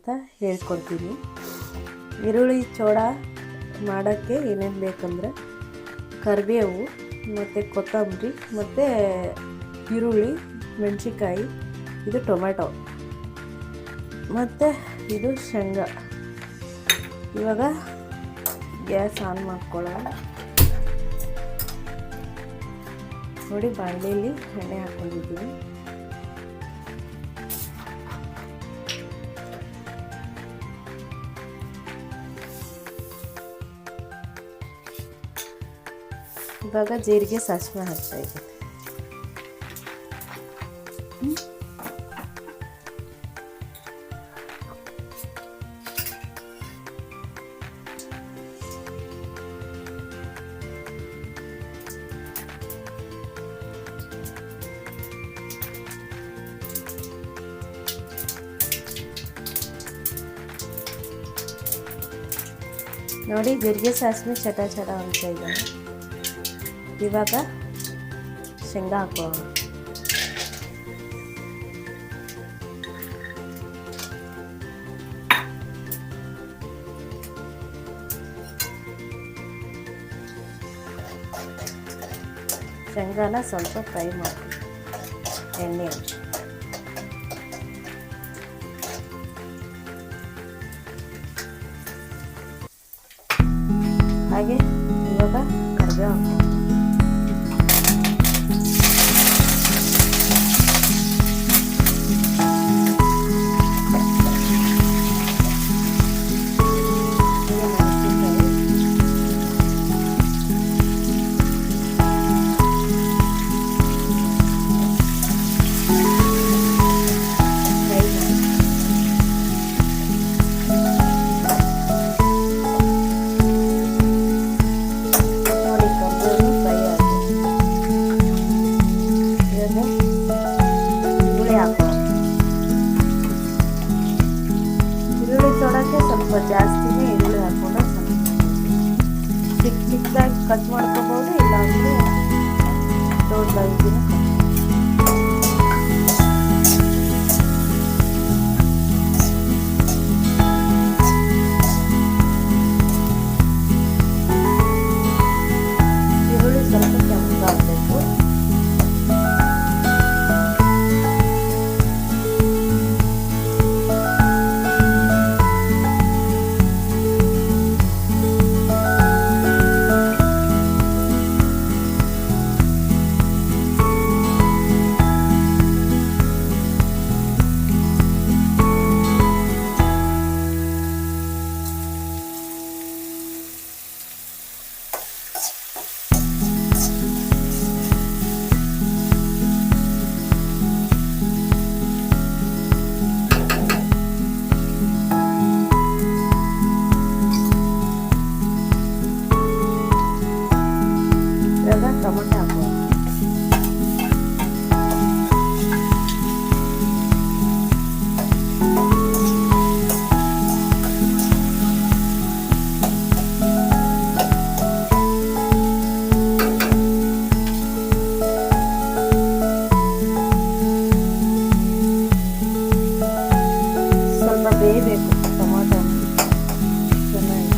ಅಂತ ಹೇಳ್ಕೊಡ್ತೀನಿ. ಈರುಳ್ಳಿ ಚೋಡ ಮಾಡೋಕ್ಕೆ ಏನೇನು ಬೇಕಂದರೆ ಕರಿಬೇವು ಮತ್ತು ಕೊತ್ತಂಬರಿ ಮತ್ತು ಈರುಳ್ಳಿ, ಮೆಣಸಿನ್ಕಾಯಿ, ಇದು ಟೊಮೆಟೊ ಮತ್ತು ಇದು ಶೇಂಗಾ. ಇವಾಗ ಗ್ಯಾಸ್ ಆನ್ ಮಾಡ್ಕೊಳ್ಳೋಣ. ನೋಡಿ, ಬಾಣಲೆಯಲ್ಲಿ ಎಣ್ಣೆ ಹಾಕ್ಕೊಂಡಿದ್ದೀನಿ. ಇವಾಗ ಜೀರಿಗೆ, ಸಾಸಿವೆ ಹಾಕ್ತಾ ಇದ್ದೀನಿ. ನೋಡಿ, ಜೀರಿಗೆ ಸಾಸಿವೆ ಚಟ ಚಟ ಅಂತ ಇದ್ದಾನೆ. ಇವಾಗ ಶೇಂಗಾ ಹಾಕೋಣ. ಶೇಂಗಾನ ಸ್ವಲ್ಪ ಫ್ರೈ ಮಾಡಿ ಎಣ್ಣೆ ಹಾಗೆ ಇವಾಗ ಕರಿಬೇವು ಹಾಕೋಣ. ಸ್ವಲ್ಪ ಜಾಸ್ತಿನೇ ಈರುಳ್ಳಿ ಹಾಕ್ಕೊಂಡು ಚಿಕ್ಕ ಚಿಕ್ಕದಾಗಿ ಕಟ್ ಮಾಡ್ಕೋಬೋದು, ಇಲ್ಲಾಂದರೆ ದೊಡ್ಡದಾಗಿ ಈರುಳ್ಳಿ ಸ್ವಲ್ಪ ಕೆಂಪಾಗಬೇಕು. ಟೊಮೆಟೊ ಹಾಕುವ. ಸ್ವಲ್ಪ ಬೇಯಬೇಕು ಟೊಮೆಟೊ ಚೆನ್ನಾಗಿ.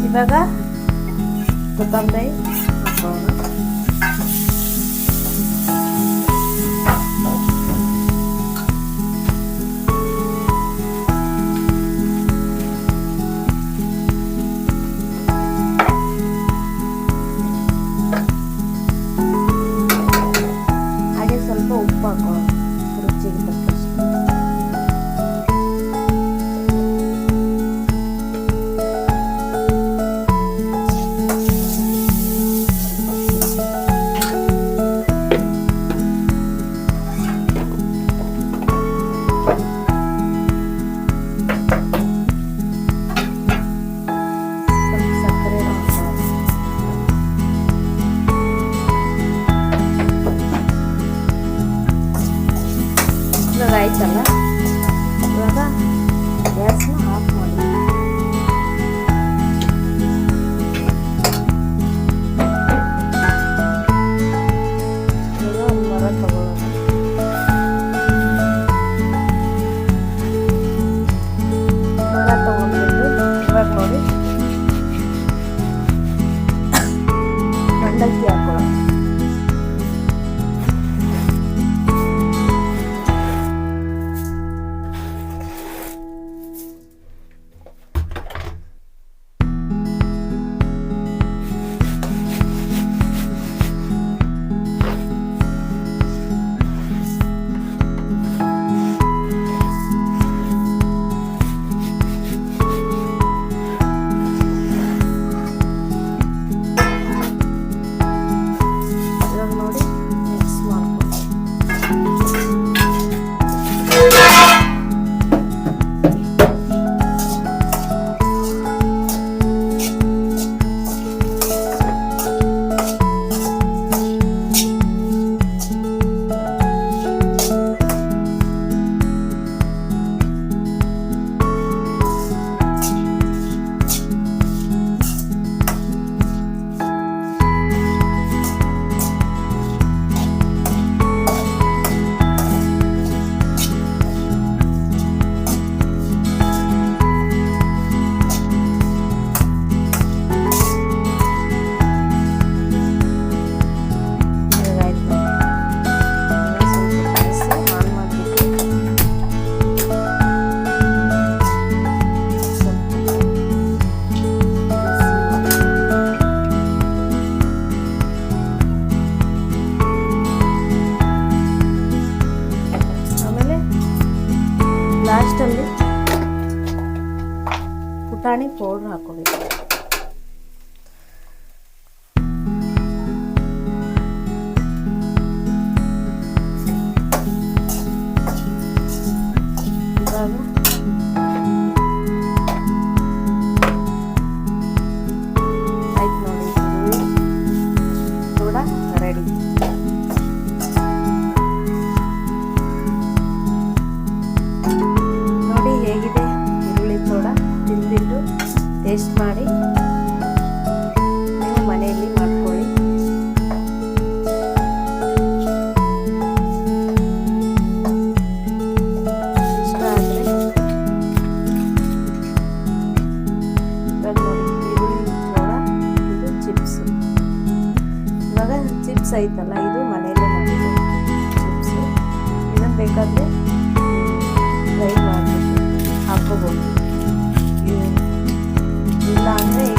ಇವಾಗ ಕೊತ್ತಂಬರಿ ಹಾಕೋಣ. ಮಂಡಕ್ಕಿ ಹಾಕೊಳ್ಳೋಣ. ಲಾಸ್ಟಲ್ಲಿ ಪುಟಾಣಿ ಪೌಡ್ರ್ ಹಾಕೋಬೇಕು. ಇವಾಗ ಆಯ್ತು ನೋಡಿ, ಕೂಡ ರೆಡಿ. ಹೇಗಿದೆ ಈರುಳ್ಳಿ ಸೋಡಾ, ತಿಂದ್ಬಿಟ್ಟು ಟೇಸ್ಟ್ ಮಾಡಿ ನೀವು ಮನೆಯಲ್ಲಿ ಮಾಡ್ಕೊಳ್ಳಿ. ಇಷ್ಟ ಆದರೆ ಇವಾಗ ನೋಡಿ ಈರುಳ್ಳಿ ಸೋಡಾ, ಇದು ಚಿಪ್ಸು. ಇವಾಗ ಚಿಪ್ಸ್ ಐತಲ್ಲ, ಇದು ಮನೆಯಲ್ಲೇ ಮಾಡಿದ್ದು ಚಿಪ್ಸು. ಇದನ್ನು ಬೇಕಾದರೆ ಫ್ರೈ ಮಾಡಿ ಹಾಕೋಬಹುದು, ಇಲ್ಲ ಅಂದರೆ